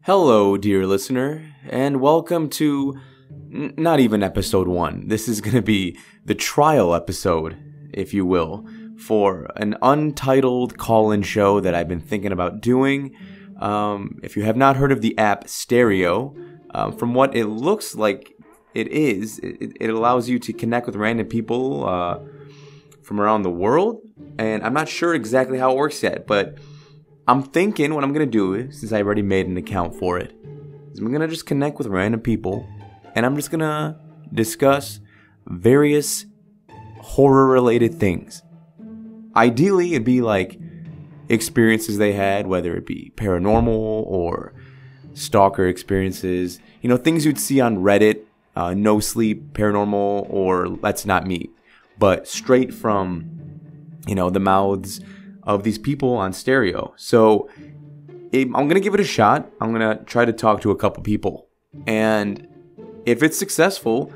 Hello, dear listener, and welcome to not even episode 1. This is going to be the trial episode, if you will, for an untitled call-in show that I've been thinking about doing. If you have not heard of the app Stereo, from what it looks like it allows you to connect with random people from around the world, and I'm not sure exactly how it works yet, but I'm thinking what I'm going to do, since I already made an account for it, is I'm going to just connect with random people, and I'm just going to discuss various horror-related things. Ideally, it'd be like experiences they had, whether it be paranormal or stalker experiences, things you'd see on Reddit, No Sleep, Paranormal, or Let's Not Meet, but straight from, the mouths of these people on Stereo. So I'm going to give it a shot. I'm going to try to talk to a couple people. And if it's successful,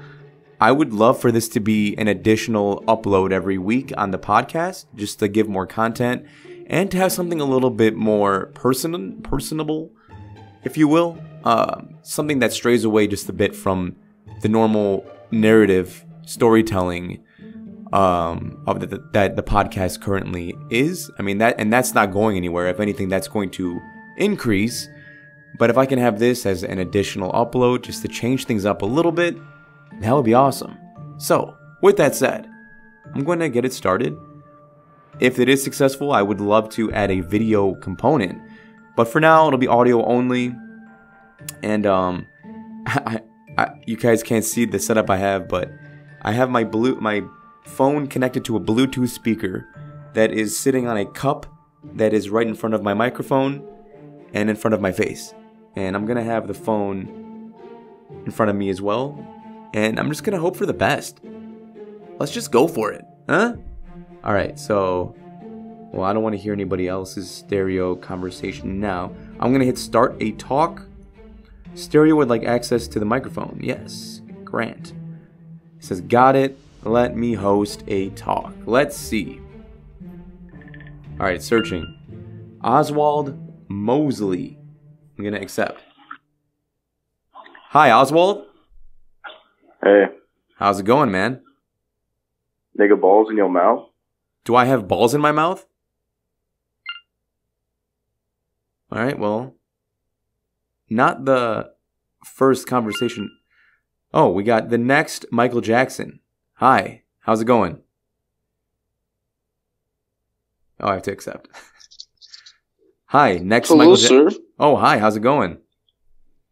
I would love for this to be an additional upload every week on the podcast, just to give more content and to have something a little bit more personable, if you will. Something that strays away just a bit from the normal narrative storytelling of that the podcast currently is. I mean, that's not going anywhere. If anything, that's going to increase. But if I can have this as an additional upload just to change things up a little bit, that would be awesome. So, with that said, I'm going to get it started. If it is successful, I would love to add a video component. But for now, it'll be audio only. And you guys can't see the setup I have, but I have my phone connected to a Bluetooth speaker that is sitting on a cup that is right in front of my microphone and in front of my face. And I'm going to have the phone in front of me as well. And I'm just going to hope for the best. Let's just go for it, huh? Alright, so, I don't want to hear anybody else's stereo conversation now. I'm going to hit start a talk. Stereo would like access to the microphone. Yes, grant. It says, got it. Let me host a talk. Let's see. Alright, searching. Oswald Mosley. I'm going to accept. Hi, Oswald. Hey. How's it going, man? Nigga, balls in your mouth? Do I have balls in my mouth? Alright, well. Not the first conversation. Oh, we got the next Michael Jackson. Hi, how's it going? Oh, I have to accept. Hi, next Hello, Michael sir. Oh, hi, how's it going?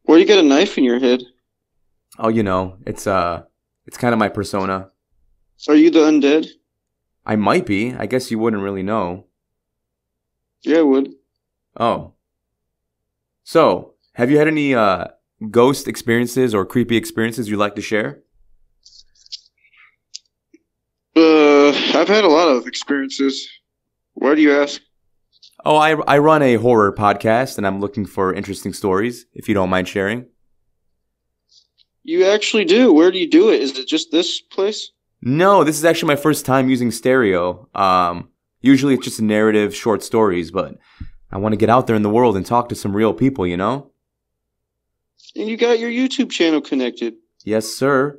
Why do you got a knife in your head? Oh, it's kind of my persona. Are you the undead? I might be. I guess you wouldn't really know. Yeah, I would. Oh. So, have you had any ghost experiences or creepy experiences you'd like to share? I've had a lot of experiences. Why do you ask? Oh, I run a horror podcast, and I'm looking for interesting stories, if you don't mind sharing. You actually do? Where do you do it? Is it just this place? No, this is actually my first time using Stereo. Usually it's just narrative, short stories, but I want to get out there in the world and talk to some real people, And you got your YouTube channel connected. Yes, sir.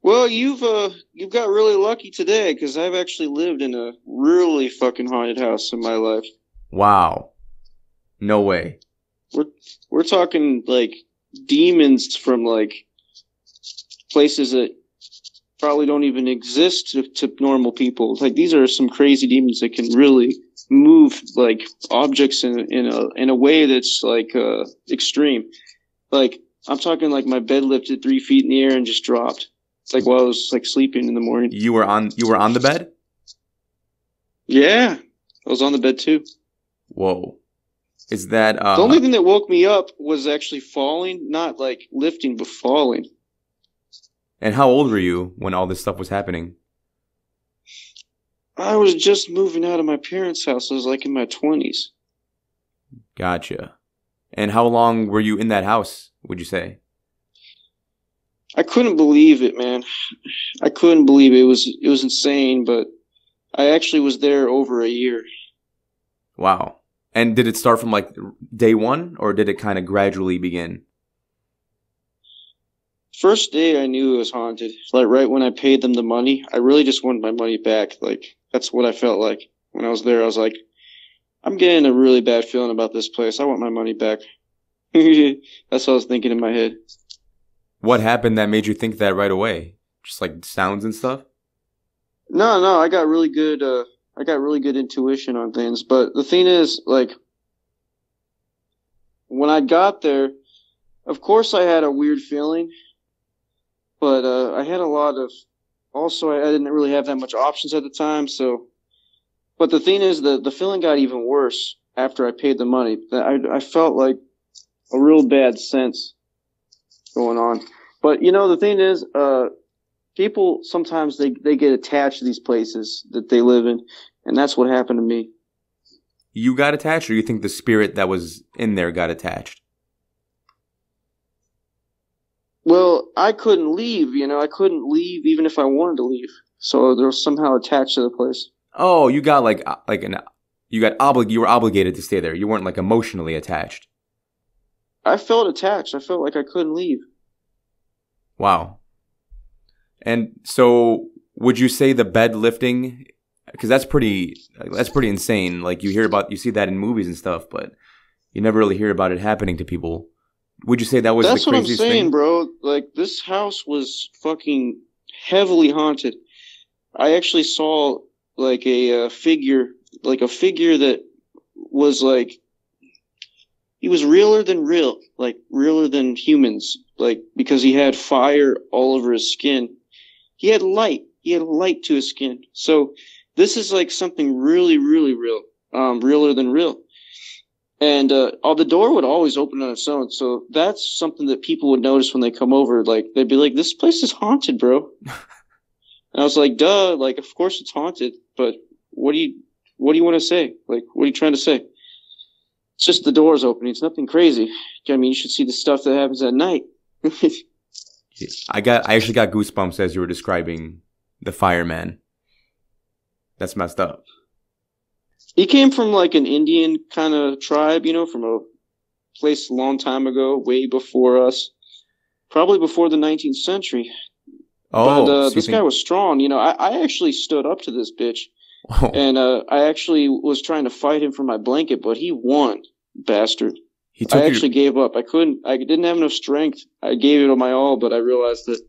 Well, you've got really lucky today, because I've actually lived in a really fucking haunted house in my life. Wow. No way. We're talking like demons from like places that probably don't even exist to normal people. Like, these are some crazy demons that can really move like objects in a way that's like extreme. Like, I'm talking like my bed lifted 3 feet in the air and just dropped. It's like while I was like sleeping in the morning. You were on the bed? Yeah, I was on the bed too. Whoa. Is that the only thing that woke me up was actually falling, not like lifting, but falling. And how old were you when all this stuff was happening? I was just moving out of my parents' house. I was like in my 20s. Gotcha. And how long were you in that house, would you say? I couldn't believe it, man. I couldn't believe it. It was insane, but I actually was there over a year. Wow. And did it start from like day one, or did it kind of gradually begin? First day I knew it was haunted. Like right when I paid them the money, I really just wanted my money back. Like that's what I felt like when I was there. I was like, I'm getting a really bad feeling about this place. I want my money back. That's what I was thinking in my head. What happened that made you think that right away? Just like sounds and stuff? No, I got really good. I got really good intuition on things. But the thing is, like, when I got there, of course I had a weird feeling, but I had a lot of. Also, I didn't really have that much options at the time. So, but the thing is, the feeling got even worse after I paid the money. I felt like a real bad sense going on. But the thing is, people sometimes they get attached to these places that they live in, and that's what happened to me. You got attached, or you think the spirit that was in there got attached? Well, I couldn't leave, I couldn't leave even if I wanted to leave. So they were somehow attached to the place. Oh, you got you were obligated to stay there. You weren't like emotionally attached. I felt attached. I felt like I couldn't leave. Wow. And so would you say the bed lifting, because that's pretty insane. Like you see that in movies and stuff, but you never really hear about it happening to people. Would you say that was the craziest thing? That's what I'm saying, bro. Like, this house was fucking heavily haunted. I actually saw like a figure that was like, he was realer than real, like realer than humans, like because he had fire all over his skin. He had light to his skin. So this is like something really, really real, realer than real. And the door would always open on its own. So that's something that people would notice when they come over. Like, they'd be like, this place is haunted, bro. And I was like, duh, like, of course it's haunted, but what do you want to say? Like, what are you trying to say? It's just the doors opening. It's nothing crazy. I mean, you should see the stuff that happens at night. I actually got goosebumps as you were describing the fireman. That's messed up. He came from like an Indian kind of tribe, from a place a long time ago, way before us, probably before the 19th century. Oh, but this guy was strong. I actually stood up to this bitch, and I actually was trying to fight him for my blanket, but he won, bastard. I actually gave up. I didn't have enough strength. I gave it my all, but I realized that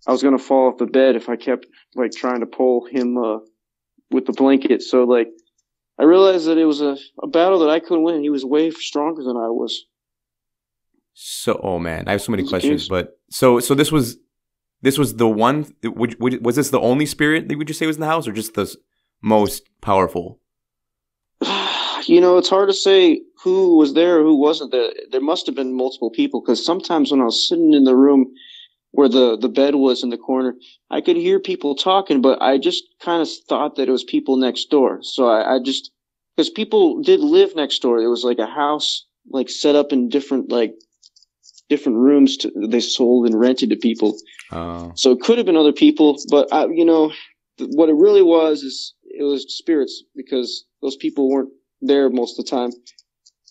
I was going to fall off the bed if I kept like trying to pull him with the blanket. So like, I realized that it was a battle that I couldn't win. He was way stronger than I was. So, oh man, I have so many questions. But so this was the one. Was this the only spirit that would you say was in the house, or just the most powerful? It's hard to say who was there or who wasn't there. There must have been multiple people, because sometimes when I was sitting in the room where the bed was in the corner, I could hear people talking, but I just kind of thought that it was people next door. So I just, because people did live next door. It was like a house, like set up in different rooms they sold and rented to people. Oh. So it could have been other people, but what it really was it was spirits, because those people weren't there most of the time.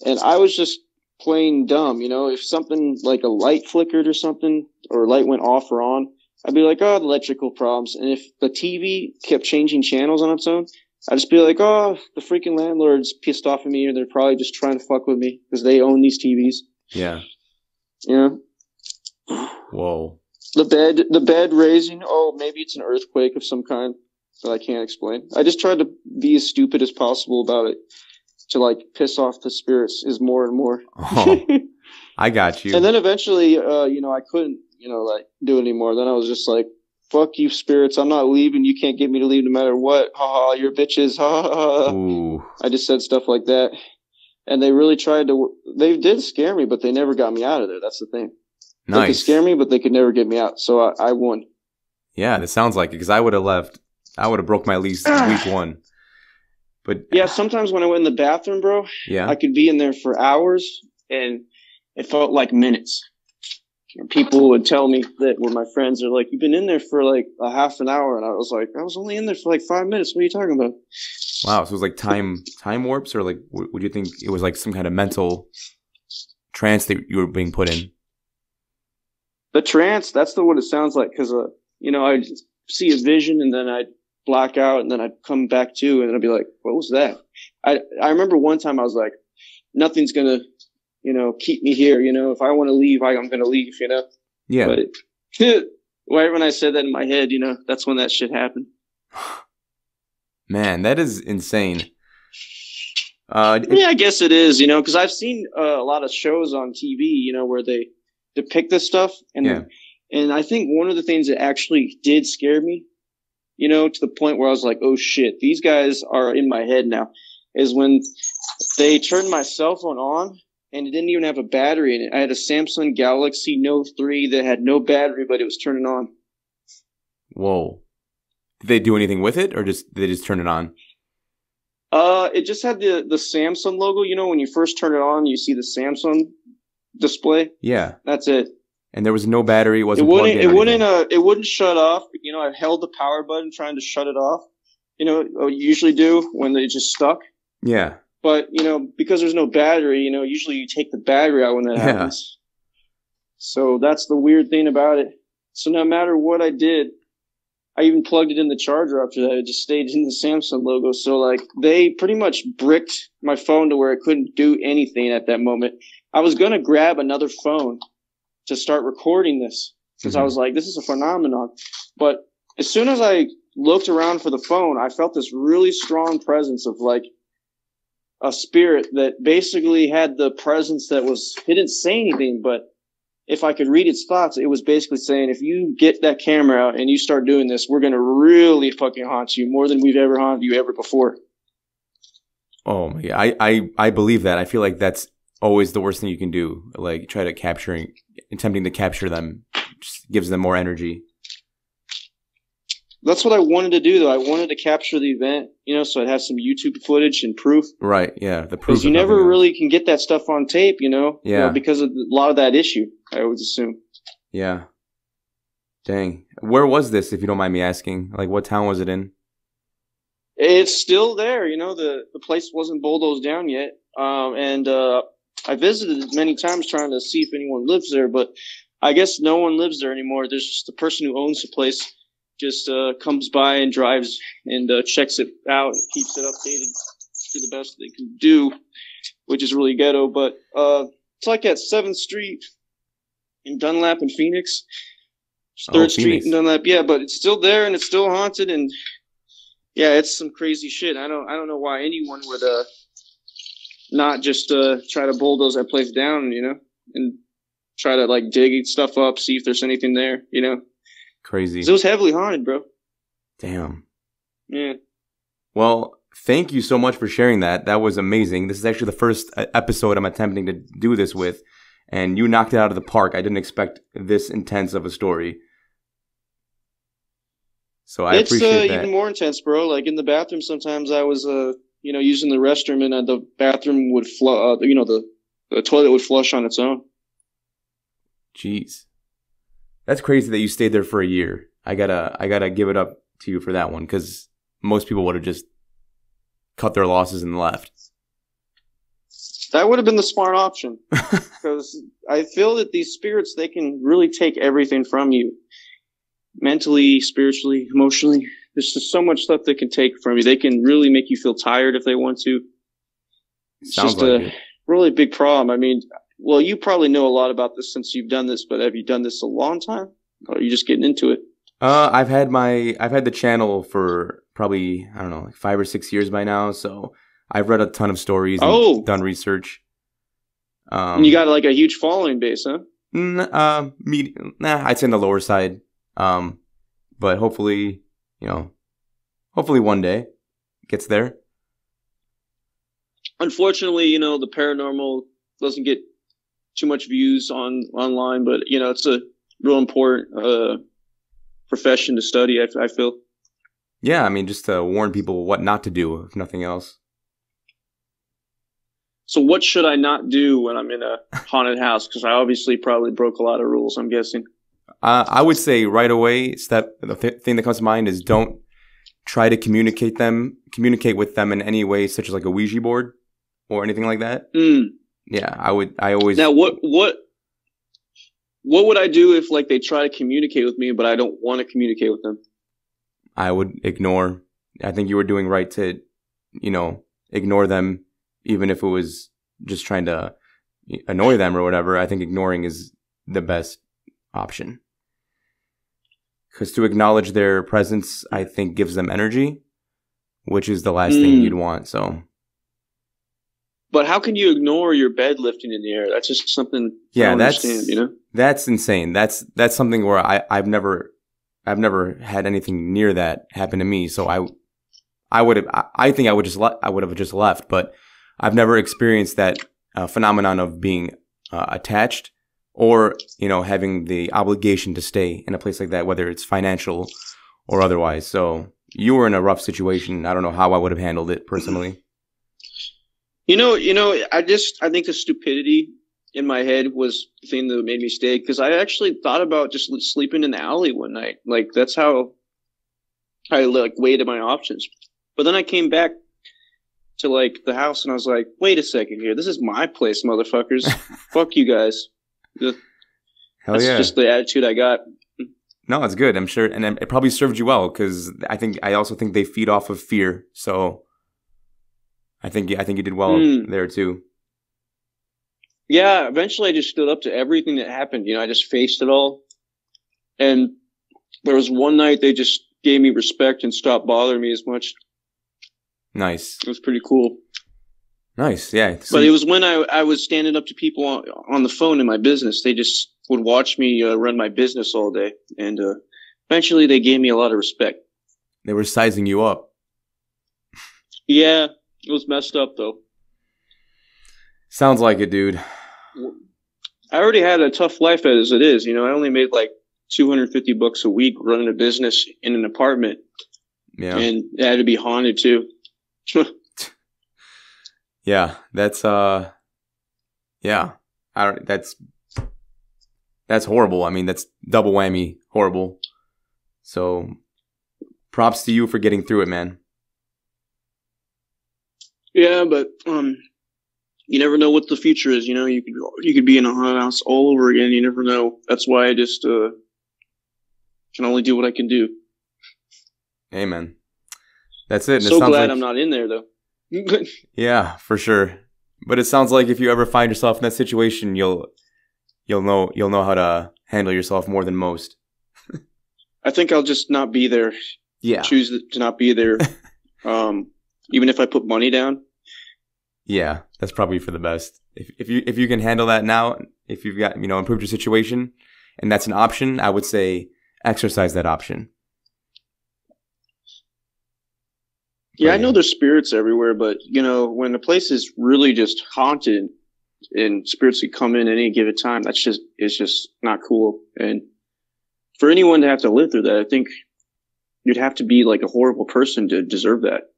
And I was just plain dumb, if something like a light flickered or something, or light went off or on, I'd be like, oh, electrical problems. And if the TV kept changing channels on its own, I'd just be like, oh, the freaking landlord's pissed off at me, or they're probably just trying to fuck with me because they own these TVs. Yeah. Yeah. Whoa. The bed raising, oh, maybe it's an earthquake of some kind that I can't explain. I just tried to be as stupid as possible about it, to like piss off the spirits is more and more. Oh, I got you. And then eventually, I couldn't, like do it anymore. Then I was just like, fuck you spirits. I'm not leaving. You can't get me to leave no matter what. Ha ha, you're bitches. Ha ha ha. Ooh. I just said stuff like that. And they really they did scare me, but they never got me out of there. That's the thing. Nice. They could scare me, but they could never get me out. So I won. Yeah, that sounds like it, because I would have left. I would have broke my lease week one. But yeah, sometimes when I went in the bathroom, bro, yeah, I could be in there for hours, and it felt like minutes. people would tell me that were my friends are like, you've been in there for like a half an hour. And I was like, I was only in there for like 5 minutes. What are you talking about? Wow. So it was like time warps, or like, would you think it was like some kind of mental trance that you were being put in? The trance, that's what it sounds like. Cause, I'd see a vision and then I'd black out and then I'd come back to, and I'd be like, what was that? I remember one time I was like, nothing's going to, keep me here. If I want to leave, I'm going to leave, Yeah. But right when I said that in my head, that's when that shit happened. Man, that is insane. Yeah, I guess it is, because I've seen a lot of shows on TV, where they depict this stuff. And I think one of the things that actually did scare me, to the point where I was like, oh shit, these guys are in my head now, is when they turned my cell phone on and it didn't even have a battery in it. I had a Samsung Galaxy Note 3 that had no battery, but it was turning on. Whoa. Did they do anything with it, or did they just turn it on? It just had the Samsung logo. When you first turn it on, you see the Samsung display. Yeah. That's it. And there was no battery. It wouldn't shut off. I held the power button trying to shut it off. What you usually do when they just stuck. Yeah. But, because there's no battery, usually you take the battery out when that happens. So that's the weird thing about it. So no matter what I did, I even plugged it in the charger after that. It just stayed in the Samsung logo. So like they pretty much bricked my phone to where it couldn't do anything at that moment. I was going to grab another phone to start recording this because I was like, this is a phenomenon. But as soon as I looked around for the phone, I felt this really strong presence of like a spirit that basically had the presence that was, it didn't say anything, but if I could read its thoughts, it was basically saying, if you get that camera out and you start doing this, we're going to really fucking haunt you more than we've ever haunted you ever before. Oh my God. I believe that. I feel like that's always the worst thing you can do. Like attempting to capture them just gives them more energy. That's what I wanted to do, though. I wanted to capture the event, so I'd have some YouTube footage and proof. Right, yeah, the proof. Because you never really can get that stuff on tape, Yeah. Because of a lot of that issue, I would assume. Yeah. Dang. Where was this, if you don't mind me asking? Like, what town was it in? It's still there, the place wasn't bulldozed down yet. And I visited it many times trying to see if anyone lives there, but I guess no one lives there anymore. There's just the person who owns the place just comes by and drives and checks it out and keeps it updated to the best they can do, which is really ghetto. But it's like at 7th Street in Dunlap and Phoenix. 3rd Street in Dunlap. Yeah, but it's still there and it's still haunted. And yeah, it's some crazy shit. I don't know why anyone would not just try to bulldoze that place down, and try to like dig stuff up, see if there's anything there, Crazy. It was heavily haunted, bro. Damn. Yeah. Well, thank you so much for sharing that. That was amazing. This is actually the first episode I'm attempting to do this with, and you knocked it out of the park. I didn't expect this intense of a story. So I appreciate that. It's even more intense, bro. Like in the bathroom, sometimes I was, using the restroom, and the bathroom would the toilet would flush on its own. Jeez. That's crazy that you stayed there for a year. I gotta give it up to you for that one, because most people would have just cut their losses and left. That would have been the smart option, because I feel that these spirits, they can really take everything from you, mentally, spiritually, emotionally. There's just so much stuff they can take from you. They can really make you feel tired if they want to. It's Sounds just like a really big problem. I mean, well, you probably know a lot about this since you've done this, but have you done this a long time? Or are you just getting into it? I've had the channel for probably, I don't know, like 5 or 6 years by now. So I've read a ton of stories and done research. And you got like a huge following base, huh? I'd say on the lower side. But hopefully one day it gets there. Unfortunately, the paranormal doesn't get too much views online, but it's a real important profession to study. I feel. Yeah, I mean, just to warn people what not to do, if nothing else. So what should I not do when I'm in a haunted house? Because I obviously probably broke a lot of rules, I'm guessing. I would say right away, the thing that comes to mind is don't try to communicate with them in any way, such as like a Ouija board or anything like that. Mm. Yeah, I always. Now, what would I do if like they try to communicate with me, but I don't want to communicate with them? I would ignore. I think you were doing right to, ignore them, even if it was just trying to annoy them or whatever. I think ignoring is the best option. Because to acknowledge their presence, I think gives them energy, which is the last thing you'd want. So, but how can you ignore your bed lifting in the air? That's just something I don't understand. That's insane. That's something where I've never had anything near that happen to me. So I think I would have just left. But I've never experienced that phenomenon of being attached. Or, having the obligation to stay in a place like that, whether it's financial or otherwise. So you were in a rough situation. I don't know how I would have handled it personally. I think the stupidity in my head was the thing that made me stay. Because I actually thought about just sleeping in the alley one night. Like, that's how I weighed my options. But then I came back to the house and I was like, wait a second here. This is my place, motherfuckers. Fuck you guys. That's just the attitude I got. No, it's good. I'm sure, and it probably served you well because I also think they feed off of fear. So I think you did well there too. Yeah, eventually I just stood up to everything that happened. I just faced it all. And there was one night they just gave me respect and stopped bothering me as much. Nice. It was pretty cool. Nice, yeah. But it was when I was standing up to people on the phone in my business. They just would watch me run my business all day. And eventually they gave me a lot of respect. They were sizing you up. Yeah, it was messed up, though. Sounds like it, dude. I already had a tough life as it is. I only made $250 a week running a business in an apartment. Yeah. And it had to be haunted, too. Yeah, that's that's horrible. I mean, that's double whammy horrible. So, props to you for getting through it, man. Yeah, but you never know what the future is. You could be in a haunted house all over again. You never know. That's why I just can only do what I can do. Amen. That's it. And so glad I'm not in there, though. Yeah, for sure. But it sounds like if you ever find yourself in that situation, you'll know how to handle yourself more than most. I think I'll just not be there. Yeah. Choose to not be there. Even if I put money down. Yeah, that's probably for the best. If you can handle that now, if you've got improved your situation, and that's an option, I would say exercise that option. Yeah, I know there's spirits everywhere, but when a place is really just haunted and spirits can come in at any given time, it's just not cool. And for anyone to have to live through that, I think you'd have to be a horrible person to deserve that.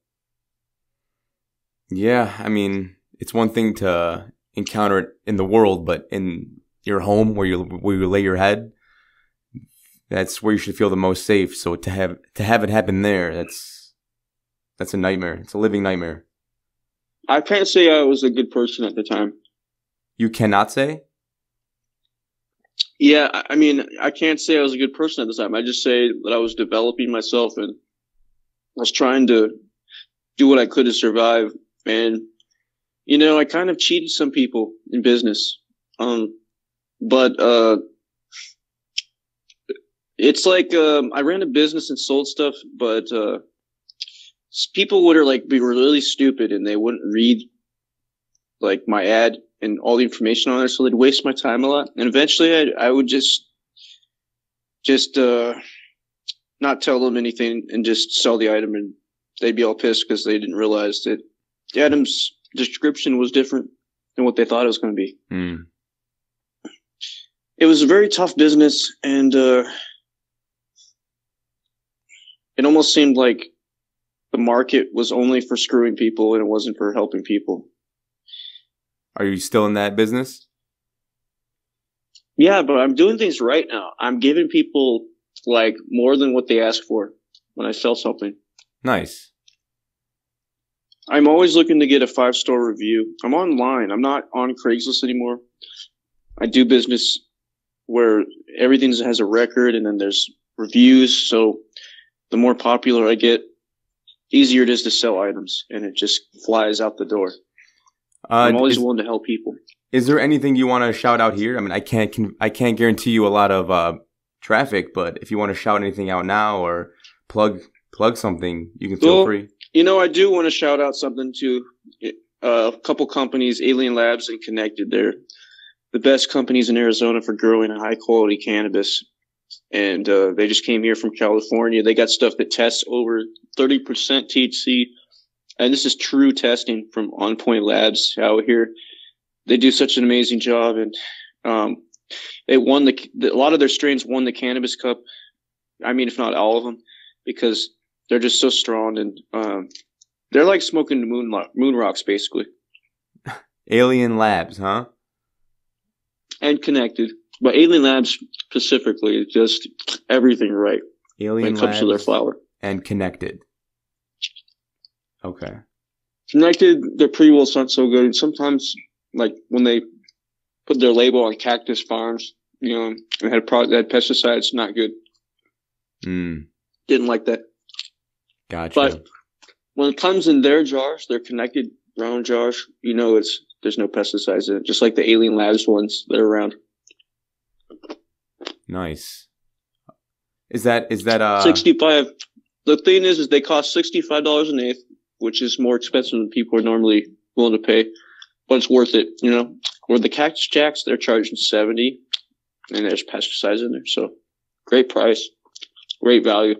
Yeah, I mean, it's one thing to encounter it in the world, but in your home where you lay your head, that's where you should feel the most safe. So to have it happen there, that's a nightmare. It's a living nightmare. I can't say I was a good person at the time. You cannot say? Yeah, I mean, I can't say I was a good person at the time. I just say that I was developing myself and I was trying to do what I could to survive. And, I kind of cheated some people in business. But it's I ran a business and sold stuff, but people would be really stupid and they wouldn't read my ad and all the information on there, so they'd waste my time a lot. And eventually I would just not tell them anything and just sell the item, and they'd be all pissed because they didn't realize that the item's description was different than what they thought it was going to be. It was a very tough business, and it almost seemed like the market was only for screwing people and it wasn't for helping people. Are you still in that business? Yeah, but I'm doing things right now. I'm giving people like more than what they ask for when I sell something. Nice. I'm always looking to get a 5-star review. I'm online. I'm not on Craigslist anymore. I do business where everything has a record and then there's reviews. So the more popular I get, easier it is to sell items, and it just flies out the door. I'm always willing to help people. Is there anything you want to shout out here? I mean, I can't guarantee you a lot of traffic, but if you want to shout anything out now or plug something, you can feel free. You know, I do want to shout out something to a couple companies, Alien Labs and Connected. They're the best companies in Arizona for growing high quality cannabis. And they just came here from California. They got stuff that tests over 30% THC. And this is true testing from On Point Labs out here. They do such an amazing job. And it won a lot of their strains won the Cannabis Cup. I mean, if not all of them, because they're just so strong. And they're like smoking moon rocks, basically. Alien Labs, huh? And Connected. But Alien Labs specifically, just everything right Alien when it comes to their flower. And Connected. Okay. Connected, their pre-rolls aren't so good. And sometimes, like, when they put their label on Cactus Farms, you know, and had product that had pesticides, not good. Didn't like that. Gotcha. But when it comes in their jars, their Connected round jars, you know there's no pesticides in it, just like the Alien Labs ones that are around. Nice. Is that 65? The thing is they cost $65 an eighth, which is more expensive than people are normally willing to pay, but it's worth it, you know. Where the Cactus Jacks, they're charging $70, and there's pesticides in there, so great price, great value.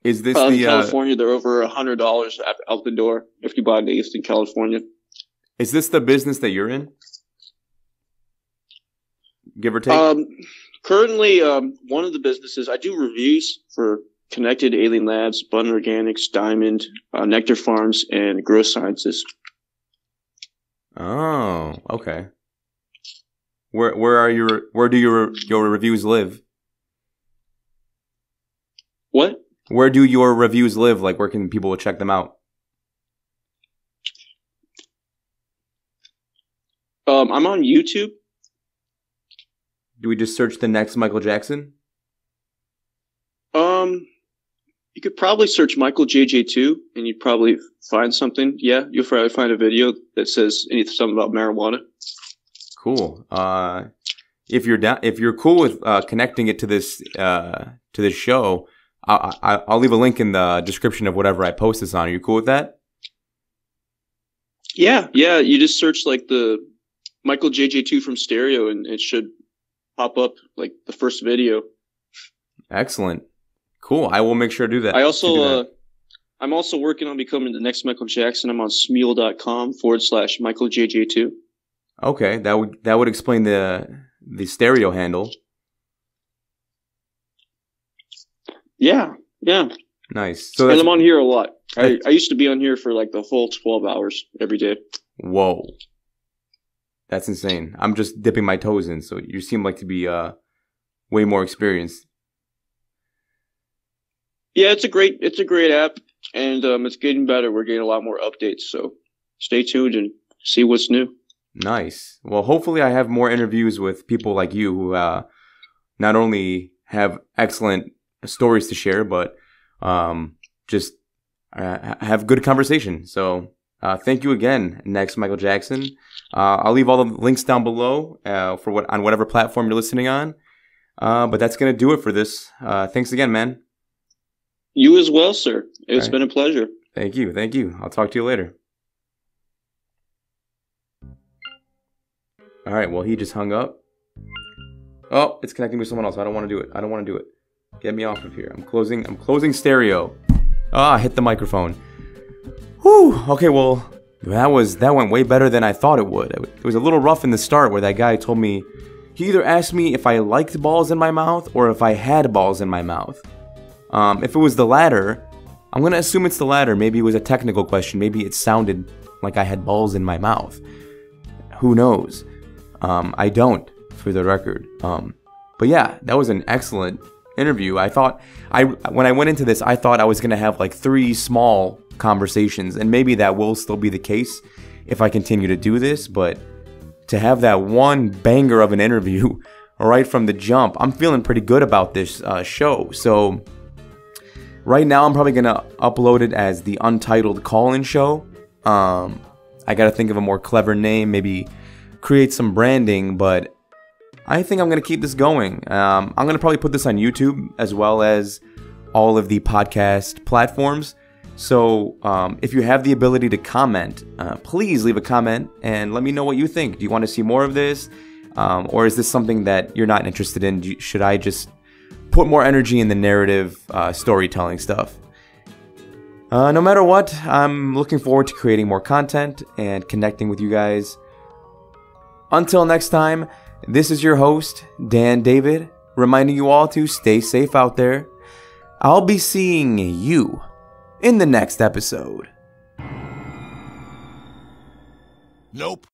Is this in California? They're over $100 out the door if you buy an eighth in California. Is this the business that you're in? Give or take? Currently, one of the businesses, I do reviews for Connected, Alien Labs, Button Organics, Diamond, Nectar Farms, and Grow Sciences. Oh, okay. Where do your reviews live? What? Where do your reviews live? Like, where can people check them out? I'm on YouTube. Do we just search the next Michael Jackson? You could probably search Michael JJ2 and you'd probably find something. Yeah, you'll probably find a video that says something about marijuana. Cool. If you're cool with connecting it to this show, I'll leave a link in the description of whatever I post this on. Are you cool with that? Yeah. You just search like the Michael JJ2 from Stereo, and it should pop up like the first video. Excellent. Cool. I will make sure to do that. I'm also working on becoming the next Michael Jackson. I'm on Smeel.com/Michael JJ2. Okay, that would explain the Stereo handle. Yeah. Nice. So and I'm on here a lot. I used to be on here for like the full 12 hours every day. Whoa. That's insane. I'm just dipping my toes in, so you seem like to be way more experienced. Yeah, it's a great app, and it's getting better. We're getting a lot more updates, so stay tuned and see what's new. Nice. Well, hopefully I have more interviews with people like you who not only have excellent stories to share, but just have good conversation. So thank you again, next Michael Jackson. I'll leave all the links down below on whatever platform you're listening on. But that's going to do it for this. Thanks again, man. You as well, sir. It's been a pleasure. Thank you. I'll talk to you later. All right, well, he just hung up. Oh, it's connecting with someone else. I don't want to do it. Get me off of here. I'm closing Stereo. I hit the microphone. Whew. Okay, well, that went way better than I thought it would. It was a little rough in the start where that guy told me, he either asked me if I liked balls in my mouth or if I had balls in my mouth. If it was the latter, I'm going to assume it's the latter. Maybe it was a technical question. Maybe it sounded like I had balls in my mouth. Who knows? I don't, for the record. But yeah, that was an excellent interview. I thought when I went into this, I thought I was gonna have like 3 small conversations, and maybe that will still be the case if I continue to do this. But to have that one banger of an interview right from the jump, I'm feeling pretty good about this show. So right now, I'm probably gonna upload it as the Untitled Call-In Show. I gotta think of a more clever name, maybe create some branding, but I think I'm gonna keep this going. I'm gonna probably put this on YouTube as well as all of the podcast platforms. So if you have the ability to comment, please leave a comment and let me know what you think. Do you want to see more of this? Or is this something that you're not interested in? Should I just put more energy in the narrative storytelling stuff? No matter what, I'm looking forward to creating more content and connecting with you guys. Until next time, this is your host, Dan David, reminding you all to stay safe out there. I'll be seeing you in the next episode. Nope.